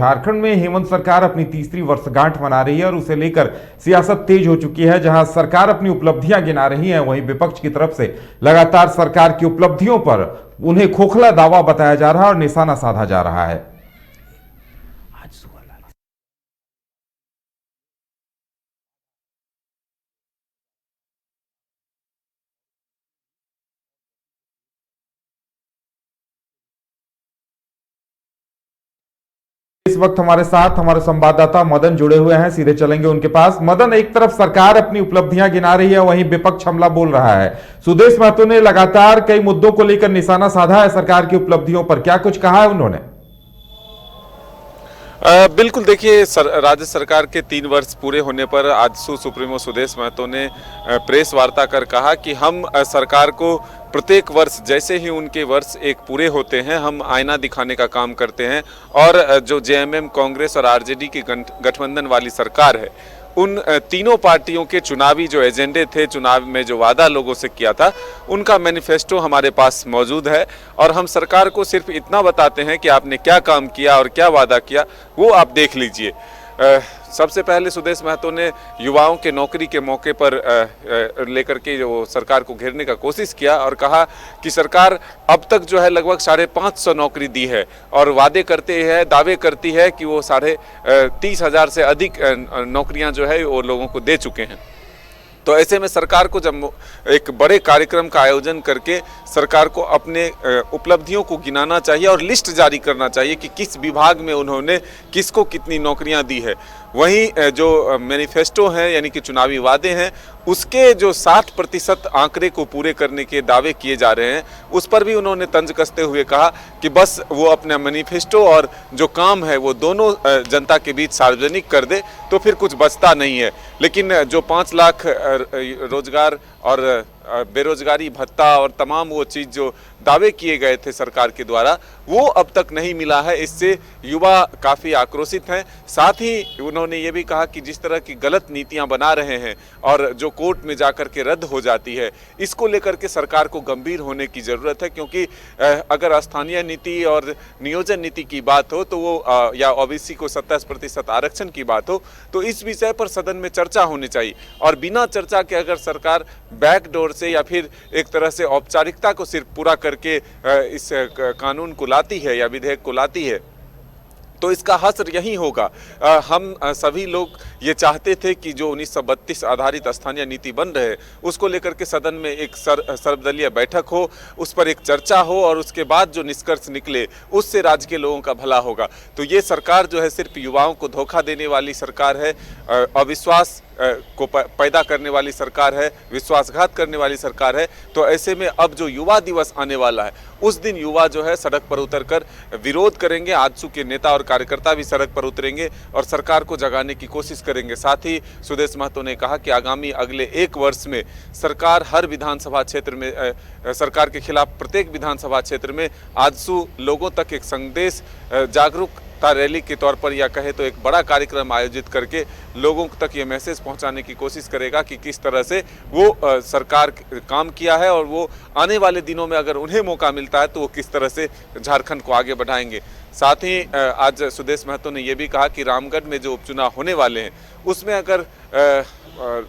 झारखंड में हेमंत सरकार अपनी तीसरी वर्षगांठ मना रही है और उसे लेकर सियासत तेज हो चुकी है। जहां सरकार अपनी उपलब्धियां गिना रही है, वहीं विपक्ष की तरफ से लगातार सरकार की उपलब्धियों पर उन्हें खोखला दावा बताया जा रहा है और निशाना साधा जा रहा है। इस वक्त हमारे साथ हमारे संवाददाता मदन जुड़े हुए हैं, सीधे चलेंगे उनके पास। मदन, एक तरफ सरकार अपनी उपलब्धियां गिना रही है, वहीं विपक्ष हमला बोल रहा है। सुदेश महतो ने लगातार कई मुद्दों को लेकर निशाना साधा है सरकार की उपलब्धियों पर, क्या कुछ कहा है उन्होंने? बिल्कुल, देखिए राज्य सरकार के 3 वर्ष पूरे होने पर आजसू सुप्रीमो सुदेश महतो ने प्रेस वार्ता कर कहा कि हम सरकार को प्रत्येक वर्ष जैसे ही उनके वर्ष एक पूरे होते हैं हम आईना दिखाने का काम करते हैं और जो जेएमएम, कांग्रेस और आरजेडी की गठबंधन वाली सरकार है, उन तीनों पार्टियों के चुनावी जो एजेंडे थे, चुनाव में जो वादा लोगों से किया था, उनका मैनिफेस्टो हमारे पास मौजूद है और हम सरकार को सिर्फ इतना बताते हैं कि आपने क्या काम किया और क्या वादा किया वो आप देख लीजिए। सबसे पहले सुदेश महतो ने युवाओं के नौकरी के मौके पर लेकर के जो सरकार को घेरने का कोशिश किया और कहा कि सरकार अब तक जो है लगभग 550 नौकरी दी है और वादे करते हैं, दावे करती है कि वो 30,000 से अधिक नौकरियां जो है वो लोगों को दे चुके हैं। तो ऐसे में सरकार को जब एक बड़े कार्यक्रम का आयोजन करके सरकार को अपने उपलब्धियों को गिनाना चाहिए और लिस्ट जारी करना चाहिए कि किस विभाग में उन्होंने किसको कितनी नौकरियां दी है। वहीं जो मैनिफेस्टो हैं यानी कि चुनावी वादे हैं, उसके जो 60% आंकड़े को पूरे करने के दावे किए जा रहे हैं, उस पर भी उन्होंने तंज कसते हुए कहा कि बस वो अपना मैनिफेस्टो और जो काम है वो दोनों जनता के बीच सार्वजनिक कर दे तो फिर कुछ बचता नहीं है। लेकिन जो 5 लाख रोजगार और बेरोजगारी भत्ता और तमाम वो चीज़ जो दावे किए गए थे सरकार के द्वारा, वो अब तक नहीं मिला है। इससे युवा काफ़ी आक्रोशित हैं। साथ ही उन्होंने ये भी कहा कि जिस तरह की गलत नीतियां बना रहे हैं और जो कोर्ट में जाकर के रद्द हो जाती है, इसको लेकर के सरकार को गंभीर होने की ज़रूरत है। क्योंकि अगर स्थानीय नीति और नियोजन नीति की बात हो तो वो या ओबीसी को 27% आरक्षण की बात हो तो इस विषय पर सदन में चर्चा होनी चाहिए। और बिना चर्चा के अगर सरकार बैकडोर से या फिर एक तरह से औपचारिकता को सिर्फ पूरा करके इस कानून को लाती है या विधेयक को लाती है तो इसका हश्र यही होगा। हम सभी लोग ये चाहते थे कि जो 1932 आधारित स्थानीय नीति बन रहे उसको लेकर के सदन में एक सर्वदलीय बैठक हो, उस पर एक चर्चा हो और उसके बाद जो निष्कर्ष निकले उससे राज्य के लोगों का भला होगा। तो ये सरकार जो है सिर्फ युवाओं को धोखा देने वाली सरकार है, अविश्वास को पैदा करने वाली सरकार है, विश्वासघात करने वाली सरकार है। तो ऐसे में अब जो युवा दिवस आने वाला है उस दिन युवा जो है सड़क पर उतरकर विरोध करेंगे, आजसू के नेता और कार्यकर्ता भी सड़क पर उतरेंगे और सरकार को जगाने की कोशिश करेंगे। साथ ही सुदेश महतो ने कहा कि आगामी अगले 1 वर्ष में सरकार हर विधानसभा क्षेत्र में सरकार के खिलाफ प्रत्येक विधानसभा क्षेत्र में आजसू लोगों तक एक संदेश जागरूकता रैली के तौर पर या कहे तो एक बड़ा कार्यक्रम आयोजित करके लोगों तक ये मैसेज पहुंचाने की कोशिश करेगा कि किस तरह से वो सरकार काम किया है और वो आने वाले दिनों में अगर उन्हें मौका मिलता है तो वो किस तरह से झारखंड को आगे बढ़ाएंगे। साथ ही आज सुदेश महतो ने यह भी कहा कि रामगढ़ में जो उपचुनाव होने वाले हैं उसमें अगर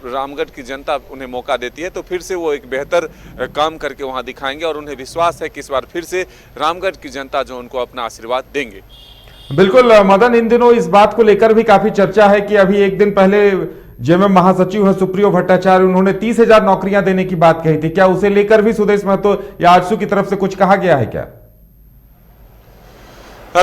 रामगढ़ की जनता उन्हें मौका देती है तो फिर से वो एक बेहतर काम करके वहां दिखाएंगे और उन्हें विश्वास है कि इस बार फिर से रामगढ़ की जनता जो उनको अपना आशीर्वाद देंगे। बिल्कुल मदन, इन दिनों इस बात को लेकर भी काफी चर्चा है कि अभी एक दिन पहले जेएमएम महासचिव है सुप्रियो भट्टाचार्य, उन्होंने 30,000 नौकरियां देने की बात कही थी। क्या उसे लेकर भी सुदेश महतो या आजसू की तरफ से कुछ कहा गया है क्या?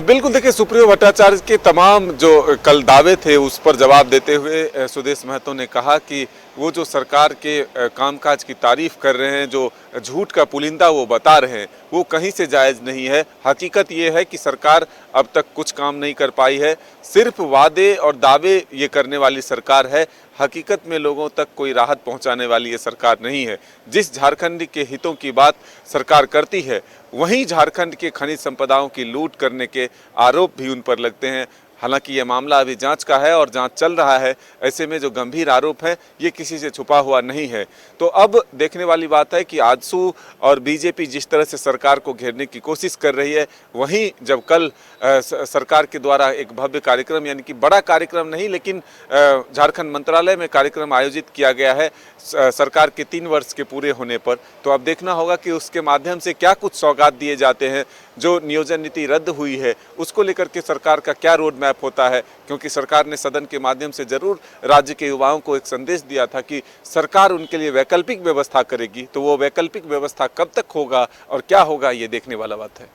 बिल्कुल, देखिए सुप्रियो भट्टाचार्य के तमाम जो कल दावे थे उस पर जवाब देते हुए सुदेश महतो ने कहा कि वो जो सरकार के कामकाज की तारीफ कर रहे हैं, जो झूठ का पुलिंदा वो बता रहे हैं, वो कहीं से जायज़ नहीं है। हकीकत ये है कि सरकार अब तक कुछ काम नहीं कर पाई है, सिर्फ वादे और दावे ये करने वाली सरकार है। हकीकत में लोगों तक कोई राहत पहुंचाने वाली ये सरकार नहीं है। जिस झारखंड के हितों की बात सरकार करती है वहीं झारखंड के खनिज संपदाओं की लूट करने के आरोप भी उन पर लगते हैं। हालांकि ये मामला अभी जांच का है और जांच चल रहा है। ऐसे में जो गंभीर आरोप है ये किसी से छुपा हुआ नहीं है। तो अब देखने वाली बात है कि आजसू और बीजेपी जिस तरह से सरकार को घेरने की कोशिश कर रही है, वहीं जब कल सरकार के द्वारा एक भव्य कार्यक्रम, यानी कि बड़ा कार्यक्रम नहीं लेकिन झारखंड मंत्रालय में कार्यक्रम आयोजित किया गया है सरकार के 3 वर्ष के पूरे होने पर, तो अब देखना होगा कि उसके माध्यम से क्या कुछ सौगात दिए जाते हैं। जो नियोजन नीति रद्द हुई है उसको लेकर के सरकार का क्या रोड मैप होता है, क्योंकि सरकार ने सदन के माध्यम से जरूर राज्य के युवाओं को एक संदेश दिया था कि सरकार उनके लिए वैकल्पिक व्यवस्था करेगी। तो वो वैकल्पिक व्यवस्था कब तक होगा और क्या होगा, ये देखने वाला बात है।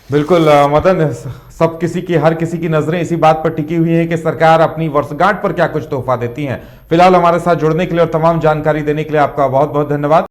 बिल्कुल मदन, हर किसी की नजरें इसी बात पर टिकी हुई है कि सरकार अपनी वर्षगांठ पर क्या कुछ तोहफा देती है। फिलहाल हमारे साथ जुड़ने के लिए और तमाम जानकारी देने के लिए आपका बहुत बहुत धन्यवाद।